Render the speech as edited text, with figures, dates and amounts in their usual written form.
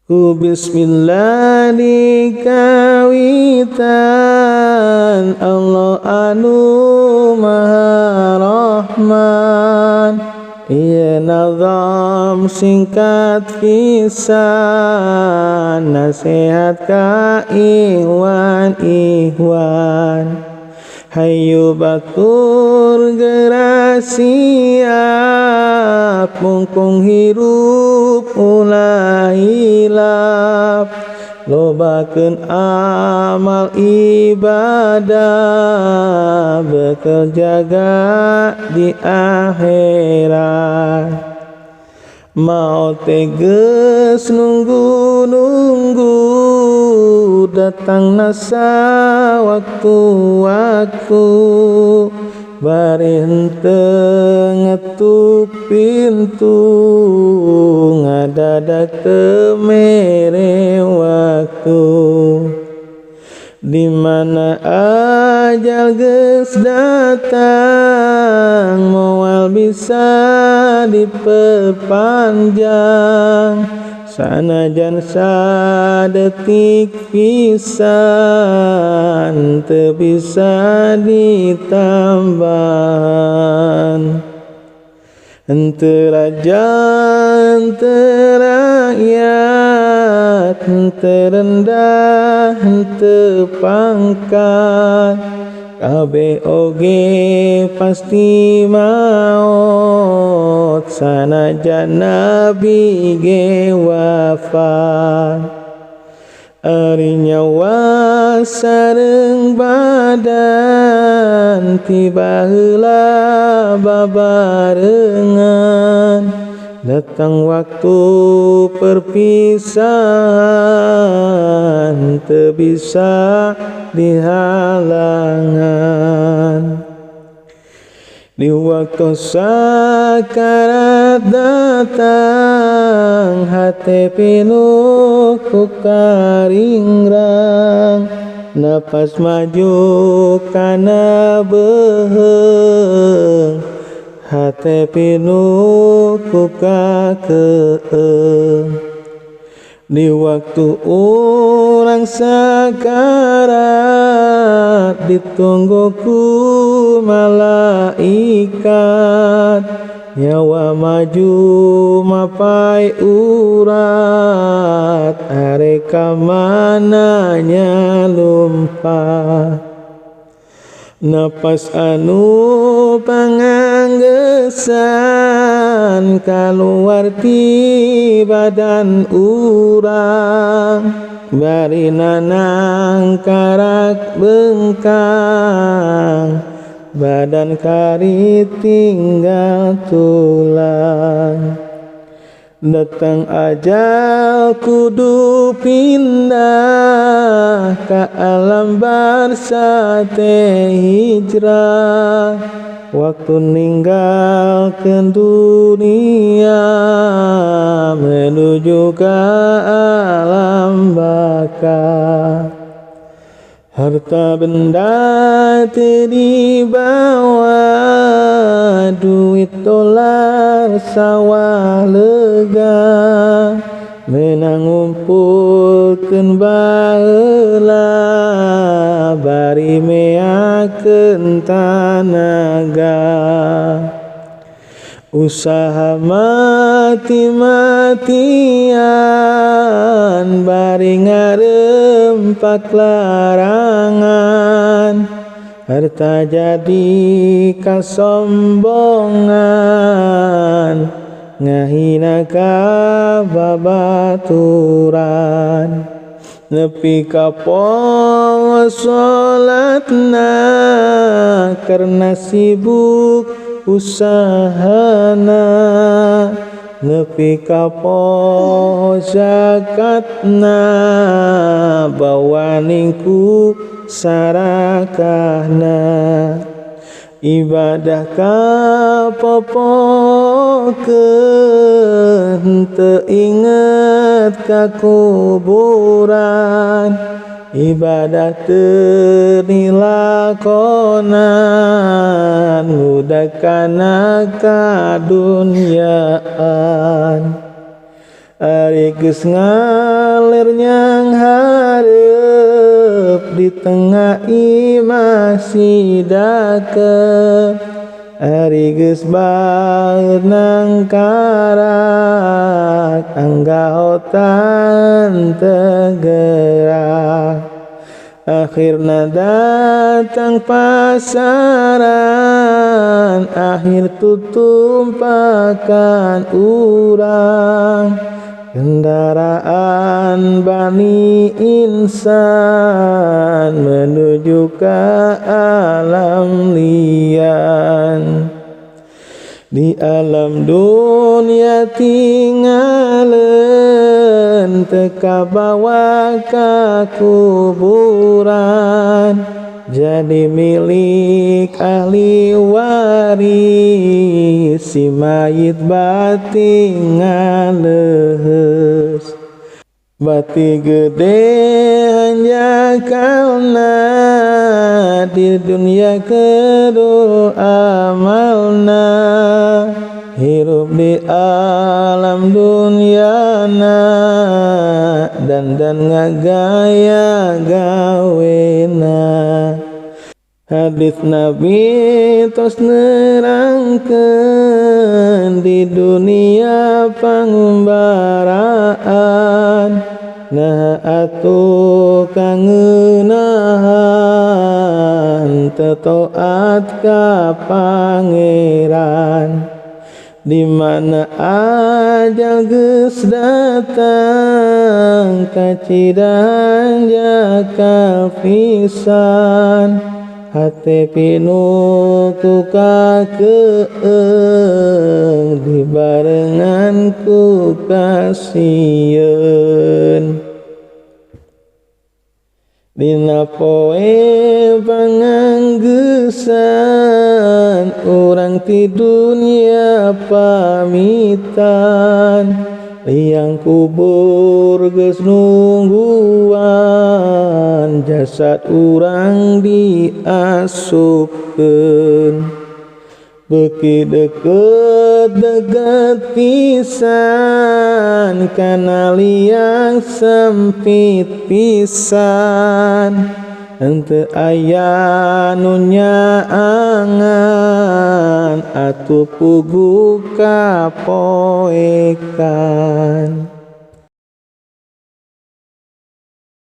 Ku bismillah dikawitan Allah anu maha rahman. Ieu nazam singkat kisah nasihat ka ihwan. Hayu batur geura siap mungkung hirup ulah hilap. Lobakeun amal ibadah bekel jaga di akhirat. Maot teh geus nunggu-nunggu datang nasa waktu-waktu. Bari henteu ngetuk pintu ngadadak teu mere waktu. Di mana ajal geus datang moal bisa diperpanjang. Sanajan sadetik pisan teu bisa ditambahan. Henteu raja henteu rakyat, henteu rendah henteu pangkat, kabeh oge pasti maot sanajan nabi ge wafat. Ari nyawa sareng badan tiba heula babarengan. Datang waktu perpisahan teu bisa dihalangan. Di waktu sakarat datang hate pinuh ku karingrang. Napas maju kana beuheung hate pinuh ku kakeung. Di waktu urang sakarat ditunggu ku malaikat. Nyawa maju mapai urat are ka mananya lumpat. Napas anu panganggesan kaluar ti badan urang. Bari nanang karak bengkang, badan kari tinggal tulang. Datang ajal kudu pindah ka alam barzah teh hijrah. Waktu ninggalkeun dunia menuju ka alam baka. Harta benda teu dibawa, duit dolar sawah lega. Menang ngumpulkeun baheula, bari meakeun tanaga. Usaha mati-matian, bari ngarempak larangan. Harta jadi kasombongan, ngahina ka babaturan. Nepi ka poho salatna karna sibuk usahana. Nepi ka poho zakatna bawaningku sarakahna. Ibadah kapopokeun teu inget ka kuburan. Ibadah teu dilakonan budak kana kadunyaan. ari geus ngaler nyang hareup di tengah imah sidake ari geus baeut nang karak anggaotan teu gerak akhirna datang pasaran akhir tutumpakan urang kendaraan Bani Insan menuju ke alam lian di alam dunia tinggalin teka bawa ke kuburan jadi milik ahli waris si mayit bati ngaleus bati gede hanjakalna di dunia kedua amalna hirup di alam dunyana dan ngagaya gawena hadits Nabi tos nerangkeun di dunia pangumbaraan nah atuh kangeunahan teu taat ka pangeran di mana ajal geus datang kacidahan jakal pisan hate pinu ku kakeung dibarengan ku kasieun dina poe panganggesan urang ti dunia pamitan liang kubur geus nungguan jasad urang diasupkeun beuki deket pisan kana liang sempit pisan henteu aya nu nyaangan atuh pugu kapoekan